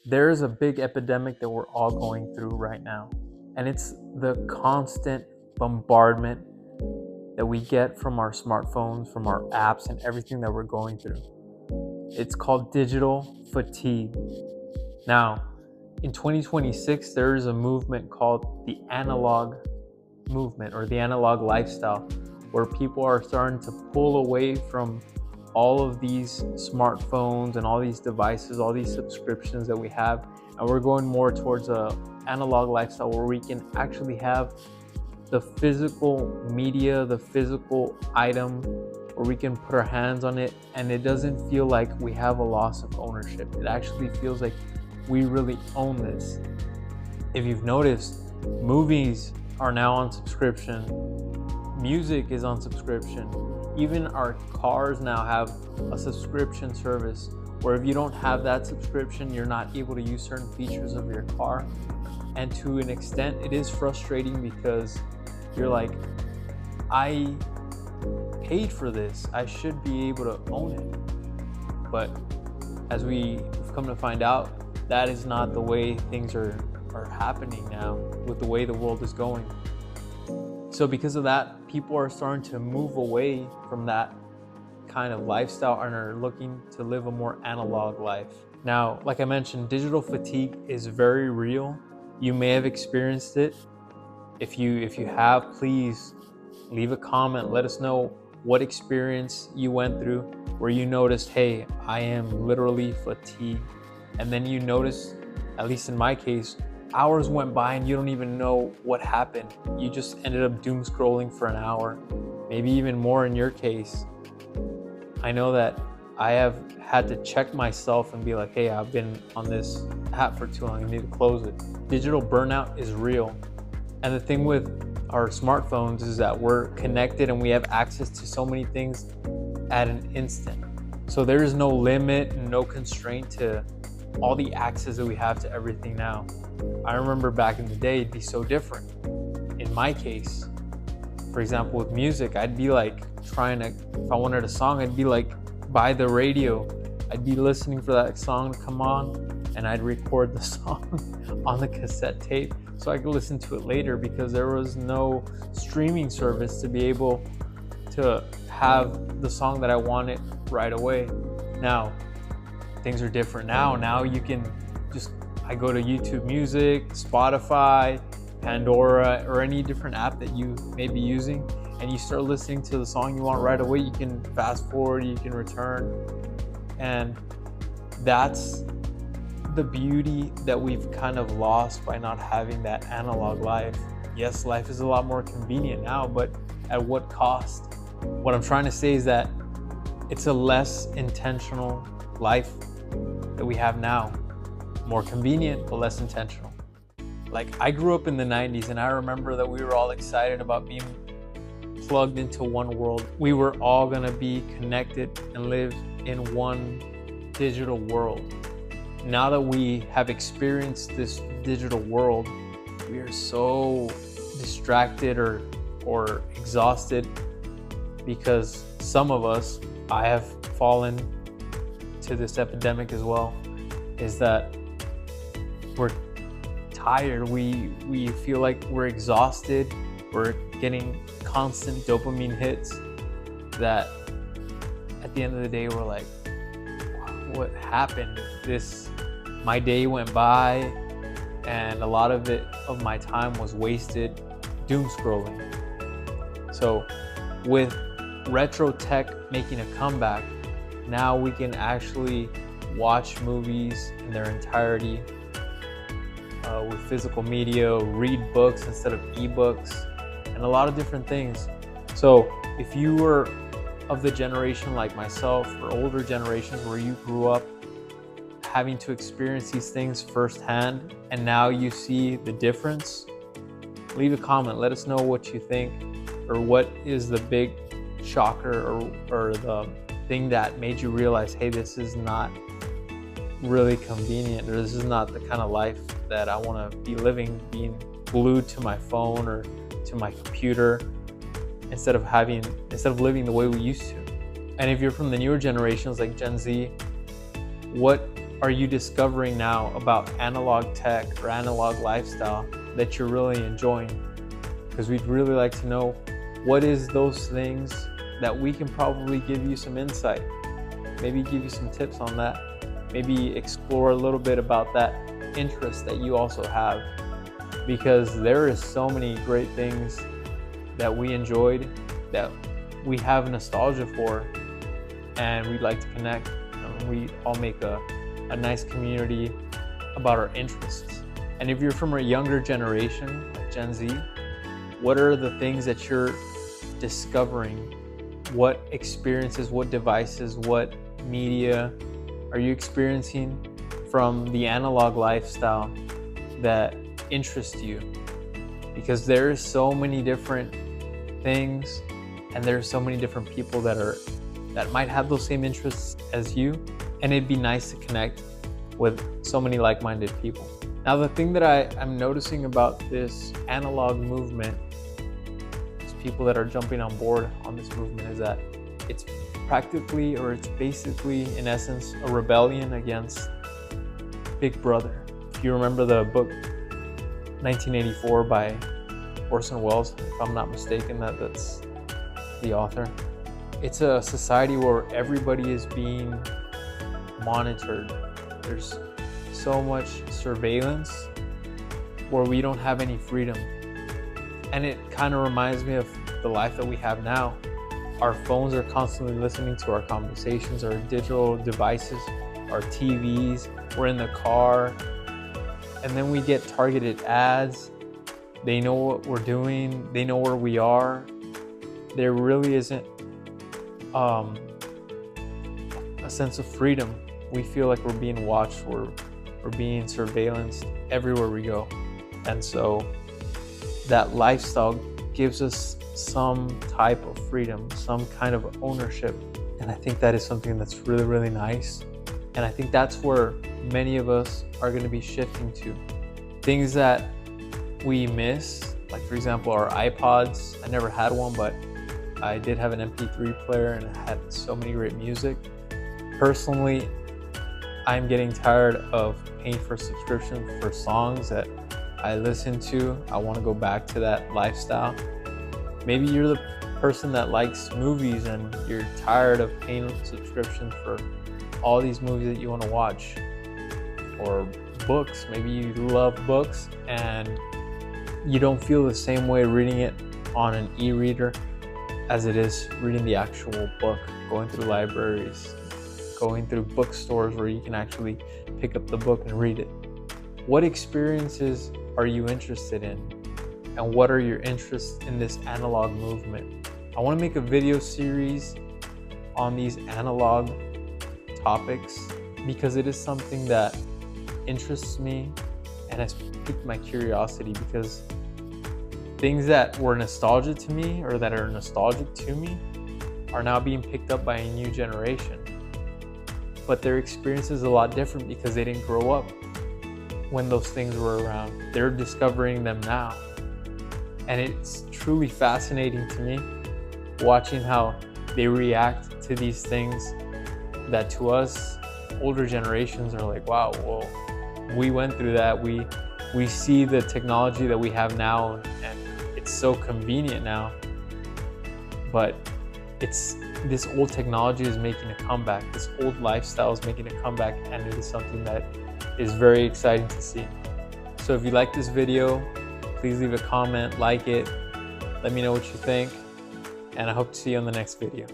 There is a big epidemic that we're all going through right now, and it's the constant bombardment that we get from our smartphones, from our apps, and everything that we're going through. It's called digital fatigue. Now, in 2026, there is a movement called the analog movement or the analog lifestyle, where people are starting to pull away from all of these smartphones and all these devices, all these subscriptions that we have, and we're going more towards a analog lifestyle where we can actually have the physical media, the physical item, where we can put our hands on it and it doesn't feel like we have a loss of ownership. It actually feels like we really own this. If you've noticed, movies are now on subscription, music is on subscription, even our cars now have a subscription service where if you don't have that subscription, you're not able to use certain features of your car. And to an extent, it is frustrating because you're like, I paid for this, I should be able to own it. But as we've come to find out, that is not the way things are happening now with the way the world is going. So because of that, people are starting to move away from that kind of lifestyle and are looking to live a more analog life. Now, like I mentioned, digital fatigue is very real. You may have experienced it. If you have, please leave a comment. Let us know what experience you went through where you noticed, hey, I am literally fatigued. And then you notice, at least in my case, hours went by and you don't even know what happened. You just ended up doom scrolling for an hour, maybe even more in your case. I know that I have had to check myself and be like, hey, I've been on this app for too long, I need to close it. Digital burnout is real. And the thing with our smartphones is that we're connected and we have access to so many things at an instant. So there is no limit and no constraint to all the access that we have to everything now. I remember back in the day, it'd be so different. In my case, for example, with music, I'd be like if I wanted a song, I'd be like by the radio. I'd be listening for that song to come on and I'd record the song on the cassette tape so I could listen to it later because there was no streaming service to be able to have the song that I wanted right away. Now, things are different now. Now you can I go to YouTube Music, Spotify, Pandora, or any different app that you may be using, and you start listening to the song you want right away. You can fast forward, you can return, and that's the beauty that we've kind of lost by not having that analog life. Yes, life is a lot more convenient now, but at what cost? What I'm trying to say is that it's a less intentional life that we have now. More convenient, but less intentional. Like, I grew up in the 90s and I remember that we were all excited about being plugged into one world. We were all gonna be connected and live in one digital world. Now that we have experienced this digital world, we are so distracted or exhausted because some of us, I have fallen to this epidemic as well, is that we're tired. We feel like we're exhausted. We're getting constant dopamine hits that at the end of the day, we're like, what happened? My day went by and a lot of my time was wasted doom scrolling. So with retro tech making a comeback, now we can actually watch movies in their entirety with physical media, read books instead of ebooks, and a lot of different things. So if you were of the generation like myself or older generations where you grew up having to experience these things firsthand and now you see the difference, leave a comment. Let us know what you think, or what is the big shocker or the thing that made you realize, hey, this is not really convenient, or this is not the kind of life that I want to be living, being glued to my phone or to my computer instead of living the way we used to. And if you're from the newer generations like Gen Z, what are you discovering now about analog tech or analog lifestyle that you're really enjoying? Because we'd really like to know what is those things that we can probably give you some insight, maybe give you some tips on that, maybe explore a little bit about that interest that you also have, because there is so many great things that we enjoyed that we have nostalgia for, and we'd like to connect. We all make a nice community about our interests. And if you're from a younger generation, like Gen Z, what are the things that you're discovering? What experiences, what devices, what media are you experiencing from the analog lifestyle that interest you? Because there's so many different things, and there's so many different people that might have those same interests as you, and it'd be nice to connect with so many like-minded people. Now, the thing that I'm noticing about this analog movement, these people that are jumping on board on this movement, is that it's practically, or it's basically, in essence, a rebellion against Big Brother. If you remember the book 1984 by Orson Welles, if I'm not mistaken, that's the author. It's a society where everybody is being monitored. There's so much surveillance where we don't have any freedom. And it kind of reminds me of the life that we have now. Our phones are constantly listening to our conversations, our digital devices, our TVs, we're in the car, and then we get targeted ads. They know what we're doing, they know where we are. There really isn't a sense of freedom. We feel like we're being watched, we're being surveillanced everywhere we go. And so that lifestyle gives us some type of freedom, some kind of ownership. And I think that is something that's really, really nice. And I think that's where many of us are going to be shifting to. Things that we miss, like for example, our iPods. I never had one, but I did have an MP3 player and it had so many great music. Personally, I'm getting tired of paying for subscription for songs that I listen to. I want to go back to that lifestyle. Maybe you're the person that likes movies and you're tired of paying subscription for all these movies that you want to watch. Or books, maybe you love books and you don't feel the same way reading it on an e-reader as it is reading the actual book, going through libraries, going through bookstores where you can actually pick up the book and read it. What experiences are you interested in? And what are your interests in this analog movement? I want to make a video series on these analog topics because it is something that interests me and has piqued my curiosity, because things that were nostalgia to me or that are nostalgic to me are now being picked up by a new generation. But their experience is a lot different because they didn't grow up when those things were around. They're discovering them now. And it's truly fascinating to me watching how they react to these things that to us, older generations are like, wow, well, we went through that. We see the technology that we have now and it's so convenient now. But this old technology is making a comeback. This old lifestyle is making a comeback, and it is something that is very exciting to see. So if you like this video, please leave a comment, like it, let me know what you think, and I hope to see you on the next video.